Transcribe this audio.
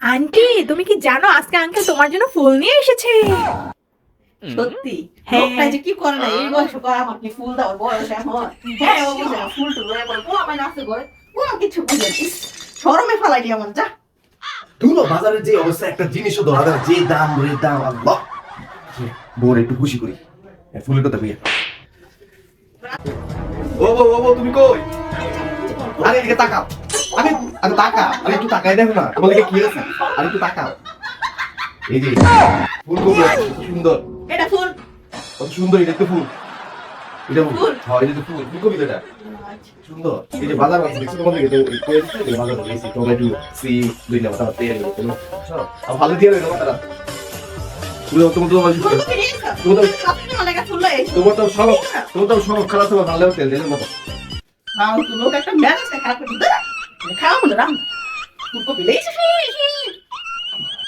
Aunty তুমি কি জানো আজকে আঙ্কেল তোমার জন্য ফুল নিয়ে এসেছে? সত্যি হ্যাঁ। লোকটা যে কি করে না এই বয়সে কয় আমাকে ফুল দাও বয়স এখন হ্যাঁ ও বুঝে না ফুল টুল বলে ও আমার নাচতে করে কোনো কিছু বুঝে না। শরমে ফেলাই দি আমার যা দুনো বাজারের যে অবস্থা, একটা জিনিসও ধরা যায় না, যে দাম রে দাম, আল্লাহ। বউর একটু খুশি করি, ফুলের কথা কইয়া। ও বউ, ও বউ, তুমি কই? আরে এদিকে তাকাও। আরে আরে তাকাও, আরে একটু তাকাই দেখো না, তোমার দিকে কি আছে? আরে একটু তাকাও। এই যে ফুল কত সুন্দর, এটা ফুল কত সুন্দর, এটা তো ফুল। এটা ফুল, ফুল? হ্যাঁ এটা তো ফুল, ফুলকপি এটা সুন্দর। এই যে বাজার আছে দেখছো, তোমার দিকে তো কই দিচ্ছে, এই বাজার গেছি, টমেটো সিম দুই না মাথা তেল কোনো ভালো দিয়ে দেবো তারা। তোমার তোমার তোমার ফুল তো কিনে এনেছো তোমার আপনি অনেক ফুল লয়ে এসেছো তোমার তো সব খারাপ, তোমার ভালো তেল তেলের মতো। খাও তো লোক একটা ম্যানেজ খারাপ করে দাও খাও মনে রাম ফুল কপি লেইছে